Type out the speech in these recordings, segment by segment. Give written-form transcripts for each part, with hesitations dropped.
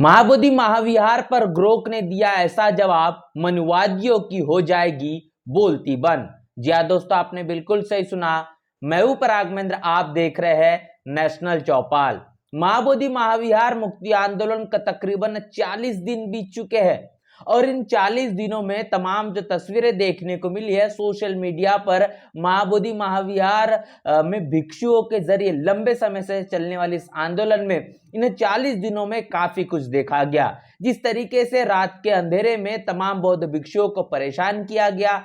महाबोधि महाविहार पर ग्रोक ने दिया ऐसा जवाब, मनुवादियों की हो जाएगी बोलती बंद। जी हाँ दोस्तों, आपने बिल्कुल सही सुना। मैं हूं पराग महेंद्र, आप देख रहे हैं नेशनल चौपाल। महाबोधि महाविहार मुक्ति आंदोलन का तकरीबन 40 दिन बीत चुके हैं और इन 40 दिनों में तमाम जो तस्वीरें देखने को मिली है सोशल मीडिया पर, महाबोधि महाविहार में भिक्षुओं के जरिए लंबे समय से चलने वाले इस आंदोलन में इन 40 दिनों में काफी कुछ देखा गया। जिस तरीके से रात के अंधेरे में तमाम बौद्ध भिक्षुओं को परेशान किया गया,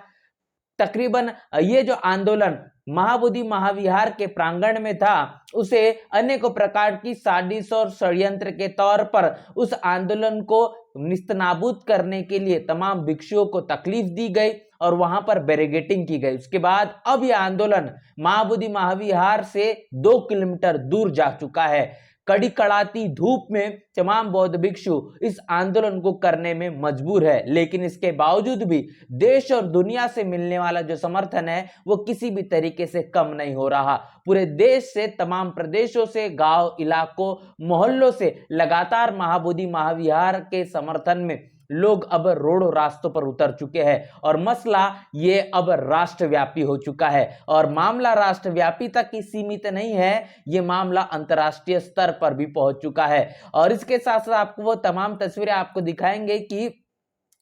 तकरीबन ये जो आंदोलन महाबोधि महाविहार के प्रांगण में था, उसे अनेकों प्रकार की साजिश और षड्यंत्र के तौर पर उस आंदोलन को निस्तनाबूद करने के लिए तमाम भिक्षुओं को तकलीफ दी गई और वहां पर बैरिकेडिंग की गई। उसके बाद अब यह आंदोलन महाबोधि महाविहार से 2 किलोमीटर दूर जा चुका है। कड़ी कड़ाती धूप में तमाम बौद्ध भिक्षु इस आंदोलन को करने में मजबूर है, लेकिन इसके बावजूद भी देश और दुनिया से मिलने वाला जो समर्थन है वो किसी भी तरीके से कम नहीं हो रहा। पूरे देश से, तमाम प्रदेशों से, गांव, इलाकों, मोहल्लों से लगातार महाबोधि महाविहार के समर्थन में लोग अब रोडों रास्तों पर उतर चुके हैं और मसला ये अब राष्ट्रव्यापी हो चुका है। और मामला राष्ट्रव्यापी तक ही सीमित नहीं है, ये मामला अंतर्राष्ट्रीय स्तर पर भी पहुंच चुका है। और इसके साथ साथ आपको वो तमाम तस्वीरें आपको दिखाएंगे कि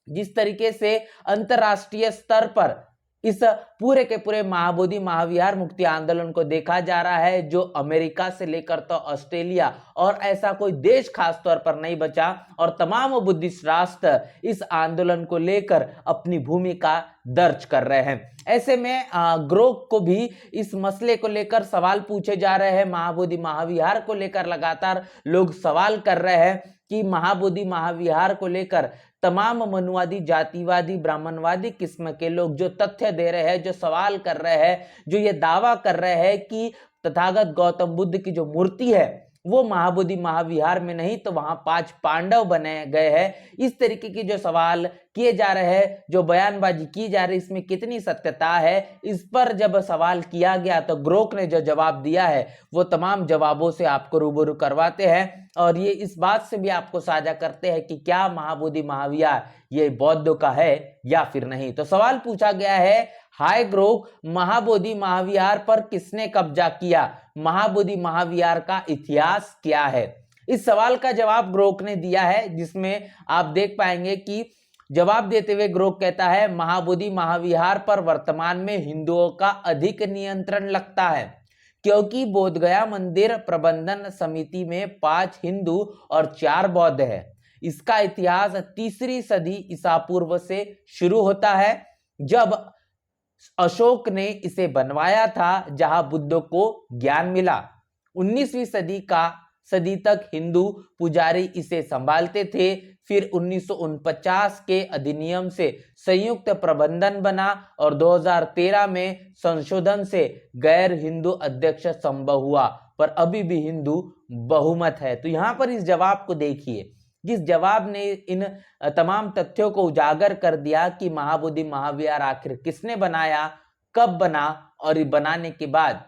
जिस तरीके से अंतर्राष्ट्रीय स्तर पर इस पूरे के पूरे महाबोधि महाविहार मुक्ति आंदोलन को देखा जा रहा है, जो अमेरिका से लेकर तो ऑस्ट्रेलिया और ऐसा कोई देश खास तौर पर नहीं बचा और तमाम बुद्धिस्ट राष्ट्र इस आंदोलन को लेकर अपनी भूमिका दर्ज कर रहे हैं। ऐसे में ग्रोक को भी इस मसले को लेकर सवाल पूछे जा रहे हैं। महाबोधि महाविहार को लेकर लगातार लोग सवाल कर रहे हैं कि महाबोधि महाविहार को लेकर तमाम मनुवादी, जातिवादी, ब्राह्मणवादी किस्म के लोग जो तथ्य दे रहे हैं, जो सवाल कर रहे हैं, जो ये दावा कर रहे हैं कि तथागत गौतम बुद्ध की जो मूर्ति है वो महाबोधि महाविहार में नहीं तो वहां 5 पांडव बने गए हैं, इस तरीके के जो सवाल किए जा रहे हैं, जो बयानबाजी की जा रही है, इसमें कितनी सत्यता है, इस पर जब सवाल किया गया तो ग्रोक ने जो जवाब दिया है वो तमाम जवाबों से आपको रूबरू करवाते हैं और ये इस बात से भी आपको साझा करते हैं कि क्या महाबोधि महाविहार ये बौद्धों का है या फिर नहीं। तो सवाल पूछा गया है, हाय ग्रोक, महाबोधि महाविहार पर किसने कब्जा किया? महाबोधि महाविहार का इतिहास क्या है? इस सवाल का जवाब ग्रोक ने दिया है, जिसमें आप देख पाएंगे कि जवाब देते हुए ग्रोक कहता है, महाबोधि महाविहार पर वर्तमान में हिंदुओं का अधिक नियंत्रण लगता है क्योंकि बोधगया मंदिर प्रबंधन समिति में 5 हिंदू और 4 बौद्ध है। इसका इतिहास 3री सदी ईसा पूर्व से शुरू होता है, जब अशोक ने इसे बनवाया था, जहां बुद्ध को ज्ञान मिला। 19वीं सदी तक हिंदू पुजारी इसे संभालते थे। फिर 1949 के अधिनियम से संयुक्त प्रबंधन बना और 2013 में संशोधन से गैर हिंदू अध्यक्ष संभव हुआ, पर अभी भी हिंदू बहुमत है। तो यहां पर इस जवाब को देखिए, जिस जवाब ने इन तमाम तथ्यों को उजागर कर दिया कि महाबोधि महाविहार आखिर किसने बनाया, कब बना और बनाने के बाद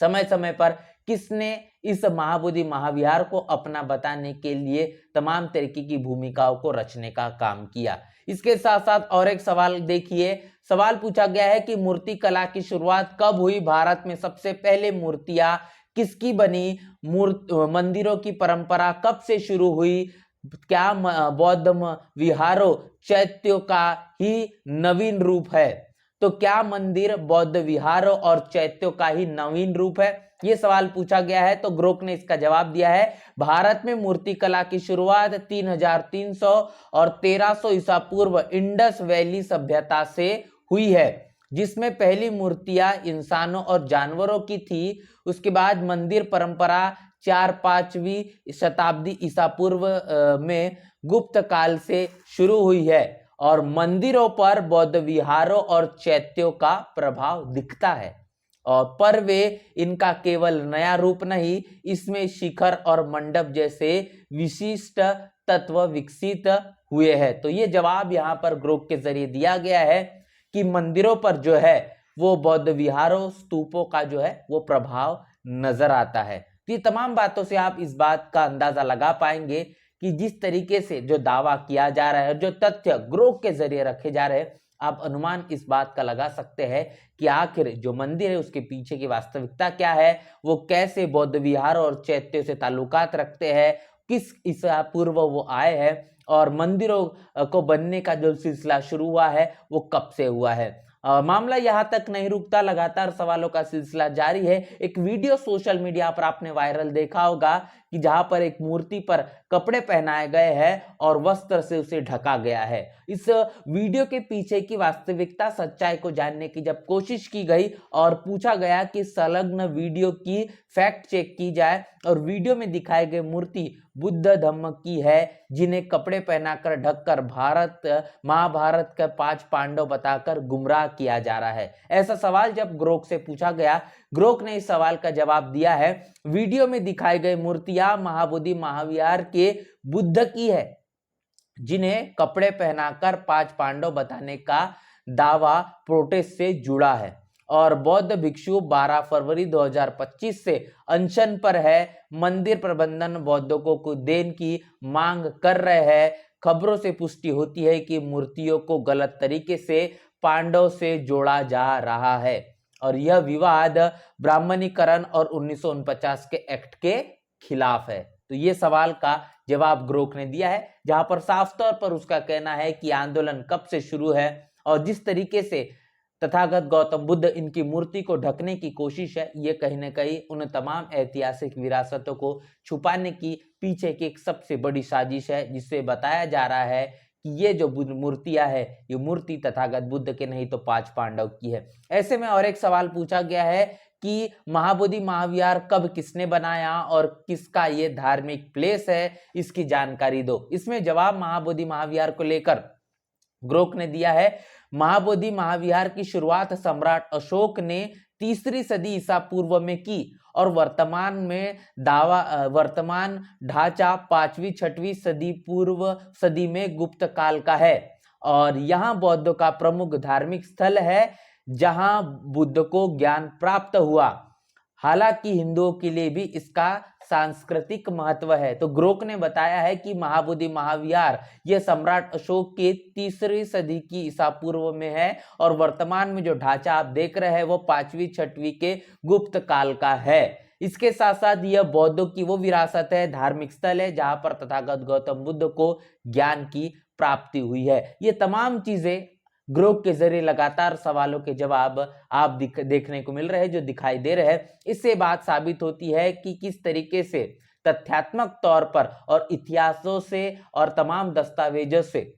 समय समय पर किसने इस महाबोधि महाविहार को अपना बताने के लिए तमाम तरीके की भूमिकाओं को रचने का काम किया। इसके साथ साथ और एक सवाल देखिए, सवाल पूछा गया है कि मूर्ति कला की शुरुआत कब हुई? भारत में सबसे पहले मूर्तियां किसकी बनी? मंदिरों की परंपरा कब से शुरू हुई? क्या बौद्ध विहारों चैत्यों का ही नवीन रूप है? तो क्या मंदिर बौद्ध विहारों और चैत्यों का ही नवीन रूप है? ये सवाल पूछा गया है। तो ग्रोक ने इसका जवाब दिया है, भारत में मूर्ति कला की शुरुआत 3300 और 1300 ईसा पूर्व इंडस वैली सभ्यता से हुई है, जिसमें पहली मूर्तियां इंसानों और जानवरों की थी। उसके बाद मंदिर परंपरा 4-5वीं शताब्दी ईसा पूर्व में गुप्त काल से शुरू हुई है और मंदिरों पर बौद्ध विहारों और चैत्यों का प्रभाव दिखता है, और पर वे इनका केवल नया रूप नहीं, इसमें शिखर और मंडप जैसे विशिष्ट तत्व विकसित हुए हैं। तो ये जवाब यहाँ पर ग्रोक के जरिए दिया गया है कि मंदिरों पर जो है वो बौद्ध विहारों, स्तूपों का जो है वो प्रभाव नजर आता है। तो ये तमाम बातों से आप इस बात का अंदाजा लगा पाएंगे कि कि जिस तरीके से जो दावा किया जा रहा है, जो तथ्य ग्रोक के जरिए रखे जा रहे हैं, आप अनुमान इस बात का लगा सकते हैं कि आखिर जो मंदिर है उसके पीछे की वास्तविकता क्या है, वो कैसे बौद्ध विहार और चैत्य से ताल्लुकात रखते हैं, किस ईसा पूर्व वो आए हैं और मंदिरों को बनने का जो सिलसिला शुरू हुआ है वो कब से हुआ है। मामला यहाँ तक नहीं रुकता, लगातार सवालों का सिलसिला जारी है। एक वीडियो सोशल मीडिया पर आपने वायरल देखा होगा कि जहां पर एक मूर्ति पर कपड़े पहनाए गए हैं और वस्त्र से उसे ढका गया है। इस वीडियो के पीछे की वास्तविकता सच्चाई को जानने की जब कोशिश की गई और पूछा गया कि संलग्न वीडियो की फैक्ट चेक की जाए और वीडियो में दिखाई गई मूर्ति बुद्ध धम्म की है जिन्हें कपड़े पहनाकर ढककर महाभारत के 5 पांडव बताकर गुमराह किया जा रहा है। ऐसा सवाल जब ग्रोक से पूछा गया, ग्रोक ने इस सवाल का जवाब दिया है, वीडियो में दिखाई गई मूर्तियां महाबोधि महाविहार के बुद्ध की है जिन्हें कपड़े पहनाकर 5 पांडव बताने का दावा प्रोटेस्ट से जुड़ा है और बौद्ध भिक्षु 12 फरवरी 2025 से अनशन पर है। मंदिर प्रबंधन बौद्धों को कुछ देन की मांग कर रहे हैं। खबरों से पुष्टि होती है कि मूर्तियों को गलत तरीके से पांडव से जोड़ा जा रहा है और यह विवाद ब्राह्मणीकरण और 1949 के एक्ट के खिलाफ है। तो ये सवाल का जवाब ग्रोक ने दिया है, जहां पर साफ तौर पर उसका कहना है कि आंदोलन कब से शुरू है और जिस तरीके से तथागत गौतम बुद्ध इनकी मूर्ति को ढकने की कोशिश है, ये कहीं ना कहीं उन तमाम ऐतिहासिक विरासतों को छुपाने की पीछे की एक सबसे बड़ी साजिश है, जिससे बताया जा रहा है कि ये जो मूर्तियां है ये मूर्ति तथागत बुद्ध के नहीं तो 5 पांडव की है। ऐसे में और एक सवाल पूछा गया है कि महाबोधि महाविहार कब किसने बनाया और किसका ये धार्मिक प्लेस है, इसकी जानकारी दो। इसमें जवाब महाबोधि महाविहार को लेकर ग्रोक ने दिया है। महाबोधि महाविहार की शुरुआत सम्राट अशोक ने 3री सदी ईसा पूर्व में की और वर्तमान ढांचा 5वीं 6वीं सदी पूर्व सदी में गुप्त काल का है और यहाँ बौद्धों का प्रमुख धार्मिक स्थल है जहां बुद्ध को ज्ञान प्राप्त हुआ। हालांकि हिंदुओं के लिए भी इसका सांस्कृतिक महत्व है। तो ग्रोक ने बताया है कि महाबोधि महाविहार यह सम्राट अशोक के 3री सदी की ईसा पूर्व में है और वर्तमान में जो ढांचा आप देख रहे हैं वो 5वीं 6वीं के गुप्त काल का है। इसके साथ साथ यह बौद्धों की वो विरासत है, धार्मिक स्थल है जहां पर तथागत गौतम बुद्ध को ज्ञान की प्राप्ति हुई है। ये तमाम चीजें ग्रोक के जरिए लगातार सवालों के जवाब आप देखने को मिल रहे हैं, जो दिखाई दे रहे हैं। इससे बात साबित होती है कि किस तरीके से तथ्यात्मक तौर पर और इतिहासों से और तमाम दस्तावेजों से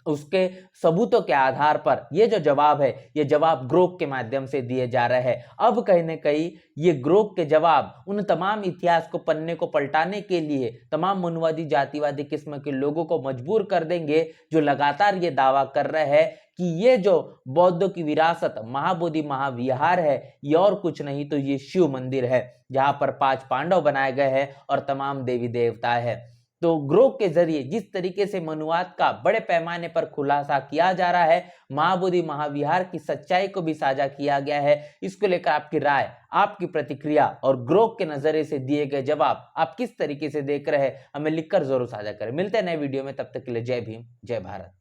उसके सबूतों के आधार पर ये जो जवाब है ये जवाब ग्रोक के माध्यम से दिए जा रहे हैं। अब कहीं न कहीं ये ग्रोक के जवाब उन तमाम इतिहास को पन्ने को पलटाने के लिए तमाम मनुवादी जातिवादी किस्म के लोगों को मजबूर कर देंगे जो लगातार ये दावा कर रहे हैं कि ये जो बौद्धों की विरासत महाबोधि महाविहार है ये और कुछ नहीं तो ये शिव मंदिर है जहां पर 5 पांडव बनाए गए हैं और तमाम देवी देवता है। तो ग्रोक के जरिए जिस तरीके से मनुवाद का बड़े पैमाने पर खुलासा किया जा रहा है, महाबोधि महाविहार की सच्चाई को भी साझा किया गया है, इसको लेकर आपकी राय, आपकी प्रतिक्रिया और ग्रोक के नजरिए से दिए गए जवाब आप किस तरीके से देख रहे हैं, हमें लिखकर जरूर साझा करें। मिलते हैं नए वीडियो में, तब तक के लिए जय भीम, जय भारत।